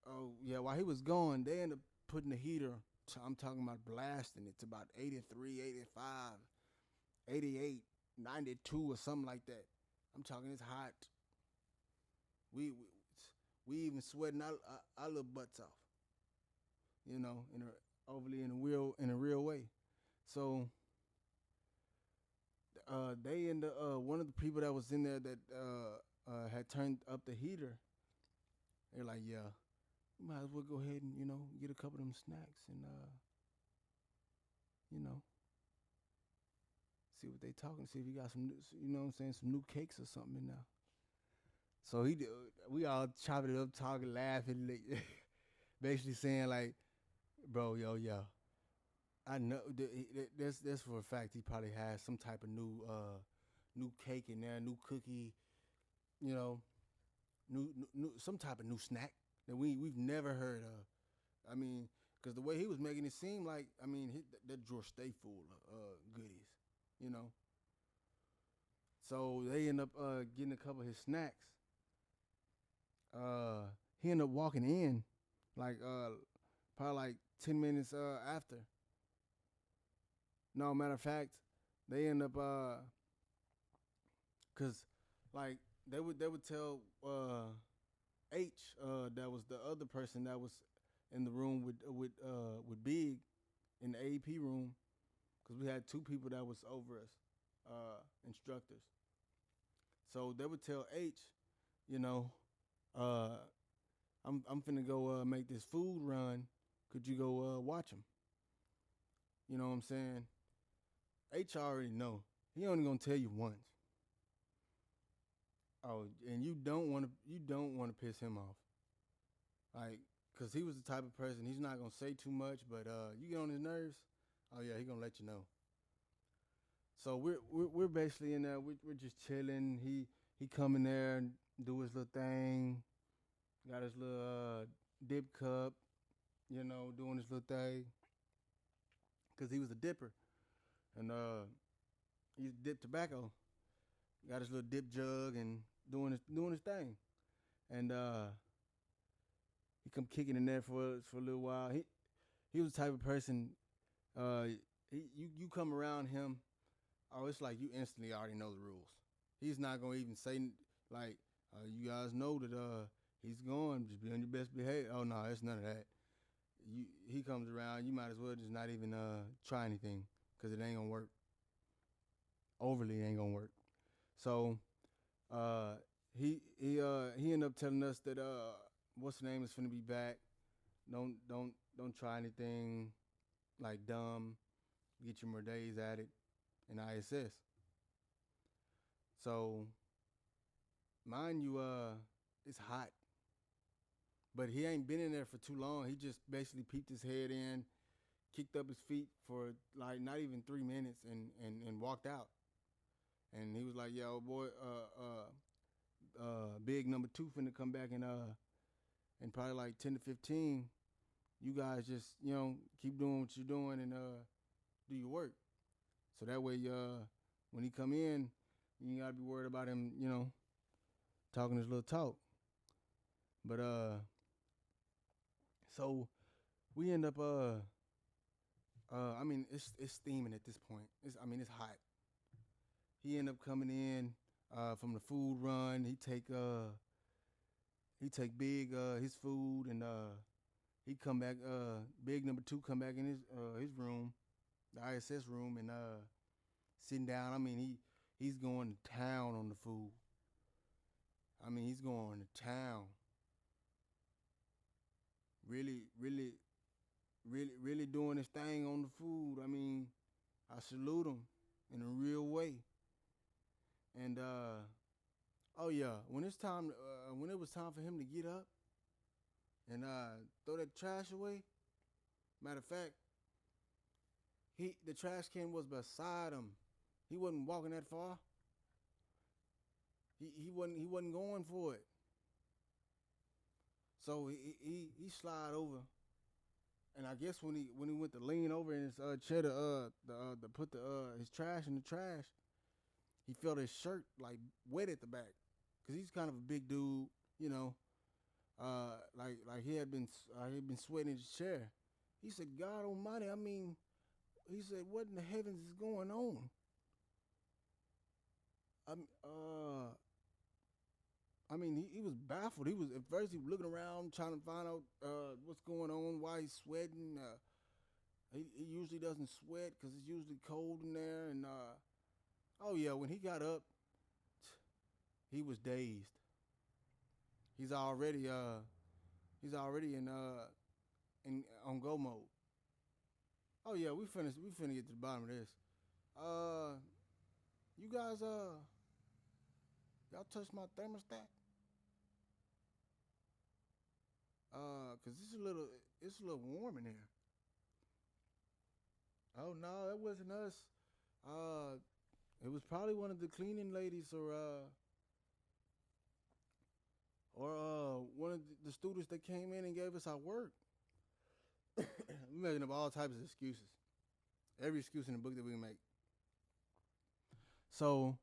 oh yeah, while he was gone, they ended up putting the heater. I'm talking about blasting it to about 83, 85, 88, 92 or something like that. I'm talking it's hot. We we, we even sweating our little butts off, in a overly in a real way. So they and one of the people that was in there that had turned up the heater, they're like, yeah, you might as well go ahead and get a couple of them snacks and you know see what they talking, see if you got some what I'm saying, some new cakes or something in there. So we all chopping it up, talking, laughing, basically saying like, bro. Yo, yeah. I know that's for a fact. He probably has some type of new cake in there, new cookie. You know, new some type of new snack that we've never heard of. I mean, because the way he was making it seem like, I mean, that drawer stay full of goodies. You know, so they end up getting a couple of his snacks. He ended up walking in, like probably like 10 minutes after. No, matter of fact, they end up cause like they would tell H that was the other person that was in the room with Big in the AP room, cause we had two people that was over us, instructors. So they would tell H, you know, uh, I'm finna go make this food run. Could you go watch him? You know what I'm saying? H already know. He only gonna tell you once. Oh, and you don't want to piss him off, like, cause he was the type of person he's not gonna say too much, but you get on his nerves. Oh yeah, he gonna let you know. So we're basically in there. We're just chilling. He come in there and do his little thing. Got his little dip cup, doing his little thing, cause he was a dipper, and he dip tobacco. Got his little dip jug and doing his thing, and he come kicking in there for a little while. He was the type of person. Uh, you come around him, oh, it's like you instantly already know the rules. He's not gonna even say like, you guys know that he's going. Just be on your best behavior. Oh no, it's none of that. He comes around, you might as well just not even try anything, because it ain't gonna work. Overly ain't gonna work. So uh, he ended up telling us that what's the name is finna be back. Don't try anything like dumb. Get you more days at it in ISS. So mind you, it's hot, but he ain't been in there for too long. He just basically peeped his head in, kicked up his feet for like not even 3 minutes, and walked out. And he was like, "Yo, boy, big number two finna come back in probably like 10 to 15. You guys just keep doing what you're doing and do your work. So that way, when he come in, you ain't gotta be worried about him, talking his little talk. But so we end up I mean it's steaming at this point. It's hot. He end up coming in from the food run. He take big his food, and he come back big number two come back in his room, the ISS room, and sitting down. I mean he's going to town on the food. I mean he's going to town. Really, really, really, really doing his thing on the food. I mean, I salute him in a real way. And oh yeah, when it was time for him to get up and throw that trash away. Matter of fact, the trash can was beside him. He wasn't walking that far. He wasn't going for it. So he slide over, and I guess when he went to lean over in his chair to put his trash in the trash, he felt his shirt like wet at the back, cause he's kind of a big dude, you know. Like he had been sweating in his chair. He said, "God Almighty, I mean," he said, "what in the heavens is going on?" I mean, he was baffled. He was at first he was looking around trying to find out what's going on, why he's sweating. He usually doesn't sweat because it's usually cold in there. And oh yeah, when he got up, he was dazed. He's already in on go mode. Oh yeah, we finna get to the bottom of this. Uh, you guys y'all touched my thermostat? Cause it's a little warm in here. Oh no, that wasn't us. Uh, it was probably one of the cleaning ladies or one of the students that came in and gave us our work. We're making up all types of excuses. Every excuse in the book that we can make. So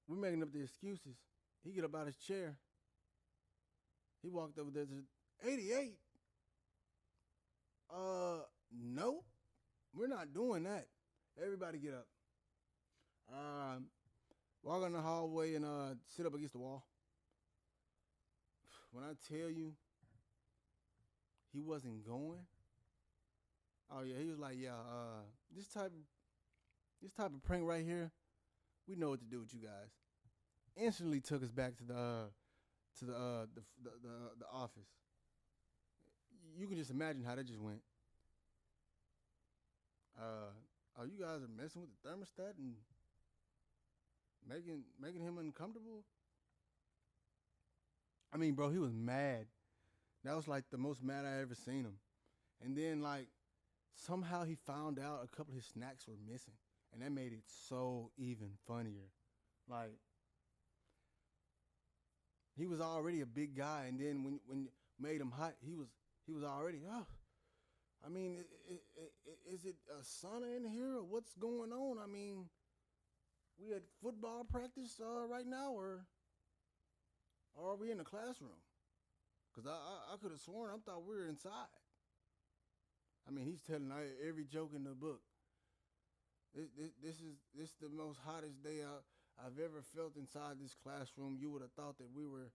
we're making up the excuses. He get up out his chair. He walked over there to 88. No, we're not doing that. Everybody get up. Um, Walk in the hallway and sit up against the wall. When I tell you he wasn't going, oh yeah, he was like, yeah, this type of prank right here, we know what to do with you guys. Instantly took us back to the office. You can just imagine how that just went. Uh, oh, you guys are messing with the thermostat and making him uncomfortable. I mean, bro, he was mad. That was like the most mad I ever seen him. And then like somehow he found out a couple of his snacks were missing, and that made it so even funnier. Like he was already a big guy, and then when you made him hot, he was already. Oh, I mean, is it a sauna in here or what's going on? I mean, we at football practice right now, or are we in the classroom? Cause I could have sworn I thought we were inside. I mean, he's telling every joke in the book. This is the most hottest day I've ever felt inside this classroom. You would have thought that we were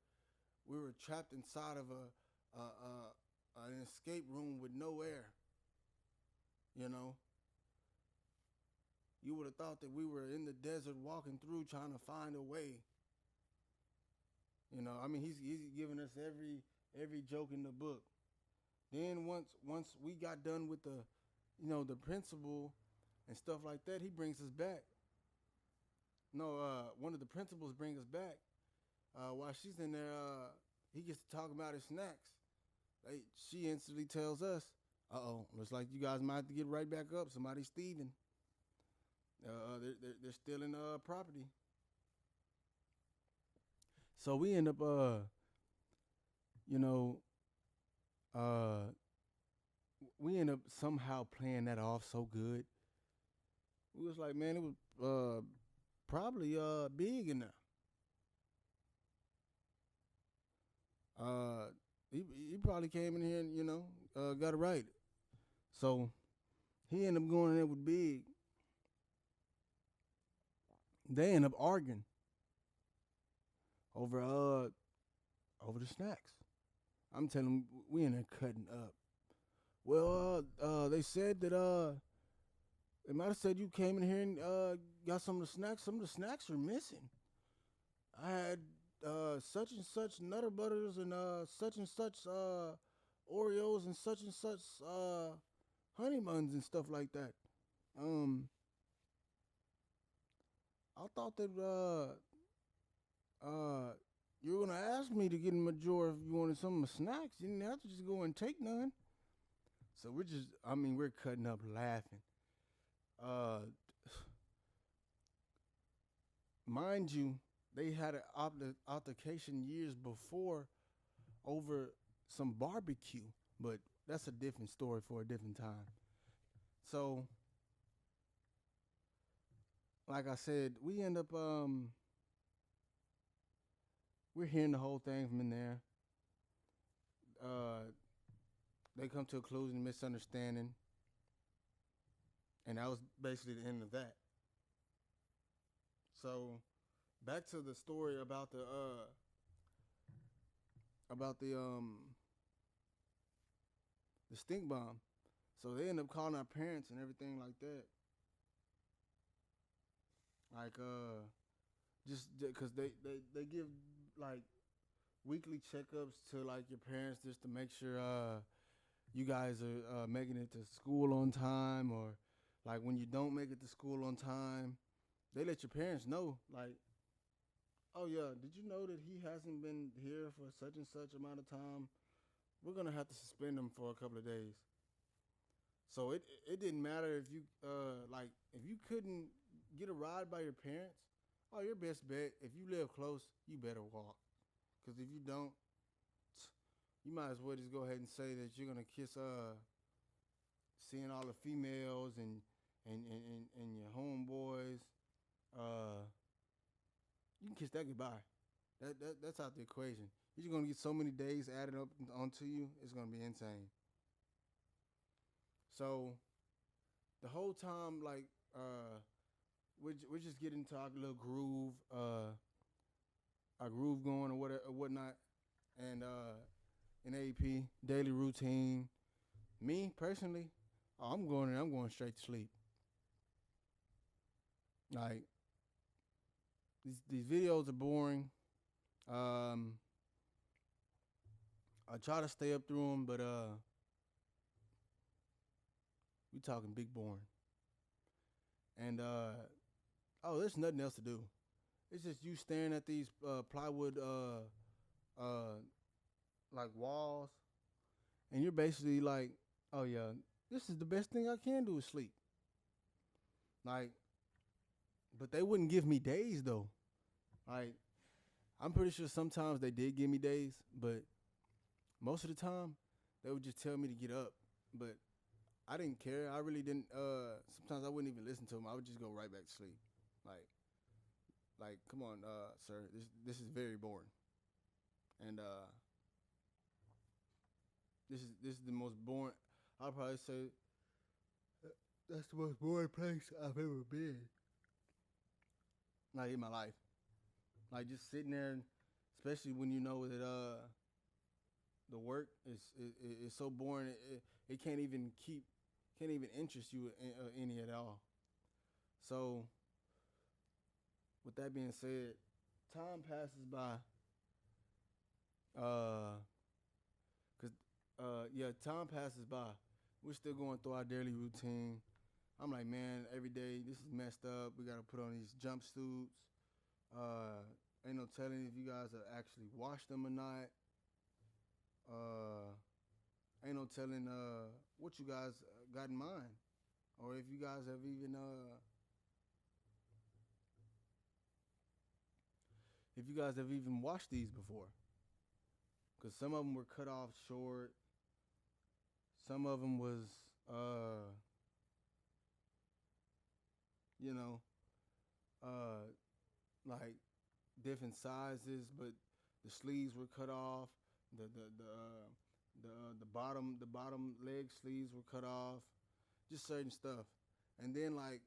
trapped inside of an escape room with no air. You know, you would have thought that we were in the desert walking through trying to find a way. I mean, he's giving us every joke in the book. Then once we got done with the principal and stuff like that, he brings us back. No, one of the principals brings us back. While she's in there, he gets to talk about his snacks. She instantly tells us, "Uh-oh, looks like you guys might have to get right back up. Somebody's thieving. They're stealing property." So we end up, you know, uh, we end up somehow playing that off so good. We was like, man, it was probably big in there. Uh, he probably came in here and got it right. So he ended up going in there with Big. They end up arguing over over the snacks. I'm telling them we in there cutting up. Well, they said that they might have said you came in here and got some of the snacks. Some of the snacks are missing. I had such and such Nutter Butters and such and such Oreos and such Honey Buns and stuff like that. Um, I thought that you were gonna ask me to get in my drawer if you wanted some of my snacks. You didn't have to just go and take none. So we're cutting up laughing. Uh, Mind you, they had an altercation years before over some barbecue, but that's a different story for a different time. So, like I said, we end up we're hearing the whole thing from in there. Uh, they come to a conclusion, misunderstanding, and that was basically the end of that. So, back to the story about the stink bomb. So they end up calling our parents and everything like that. Like just because they give like weekly checkups to like your parents just to make sure you guys are making it to school on time, or like when you don't make it to school on time, they let your parents know like, oh yeah, did you know that he hasn't been here for such and such amount of time? We're gonna have to suspend him for a couple of days. So it didn't matter if you like if you couldn't get a ride by your parents. Oh, your best bet if you live close, you better walk. Cause if you don't, you might as well just go ahead and say that you're gonna kiss seeing all the females and your homeboys. Uh, you can kiss that goodbye. That's out the equation. You're just gonna get so many days added up onto you. It's gonna be insane. So the whole time, like, we're just getting into our little groove, our groove going or whatever, or whatnot, and in AP daily routine. Me personally, oh, I'm going straight to sleep. Like these videos are boring. Um, I try to stay up through them, but we talking big boring. And oh, there's nothing else to do. It's just you staring at these plywood uh like walls, and you're basically like, oh yeah, this is the best thing I can do is sleep. Like, but they wouldn't give me days though. Like, I'm pretty sure sometimes they did give me days, but most of the time they would just tell me to get up. But I didn't care. I really didn't. Sometimes I wouldn't even listen to them. I would just go right back to sleep. Like, come on, sir. This is very boring, and this is the most boring. I'll probably say that's the most boring place I've ever been. Like in my life, like just sitting there, especially when you know that the work is so boring. It can't even interest you in, any at all. So with that being said, time passes by. Uh, cause yeah, time passes by. We're still going through our daily routine. I'm like, man, every day this is messed up. We gotta put on these jumpsuits. Uh, ain't no telling if you guys have actually washed them or not. Uh, ain't no telling what you guys got in mind, or if you guys have even if you guys have even washed these before. Cause some of them were cut off short. Some of them was you know uh like different sizes, but the sleeves were cut off. The bottom leg sleeves were cut off. Just certain stuff, and then like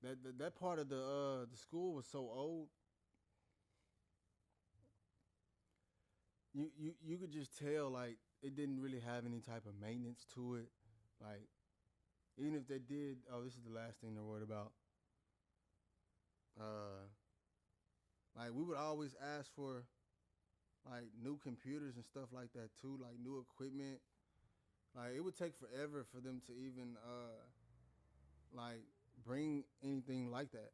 that part of the school was so old. You could just tell like it didn't really have any type of maintenance to it. Like even if they did, oh, this is the last thing they're worried about. Uh, like we would always ask for like new computers and stuff like that too, like new equipment. Like it would take forever for them to even like bring anything like that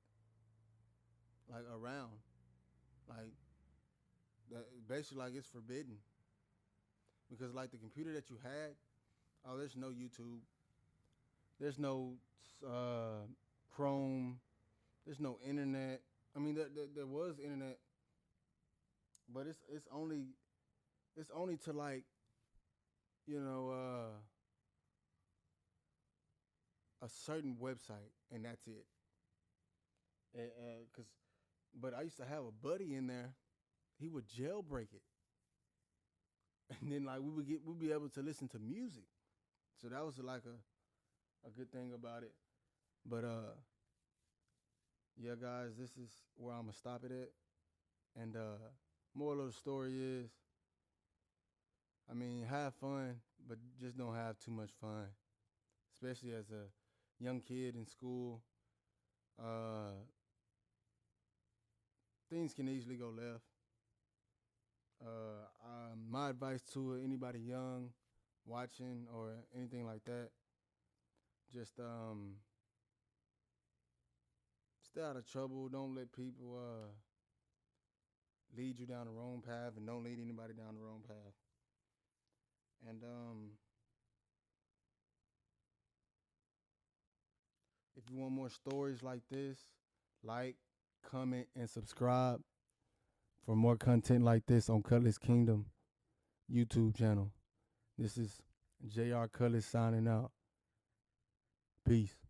like around. Like that basically like it's forbidden because like the computer that you had, oh, there's no YouTube, there's no uh, Chrome, there's no internet. I mean, there was internet, but it's only to like you know a certain website, and that's it. Cause, but I used to have a buddy in there. He would jailbreak it, and then like we'd be able to listen to music. So that was like a good thing about it. But yeah, guys, this is where I'm gonna stop it at. And moral of the story is, I mean, have fun, but just don't have too much fun, especially as a young kid in school. Uh, things can easily go left. My advice to anybody young watching or anything like that, just stay out of trouble. Don't let people lead you down the wrong path, and don't lead anybody down the wrong path. And you want more stories like this, like, comment, and subscribe for more content like this on Cutlass Kingdom YouTube channel. This is JR Cutlass signing out. Peace.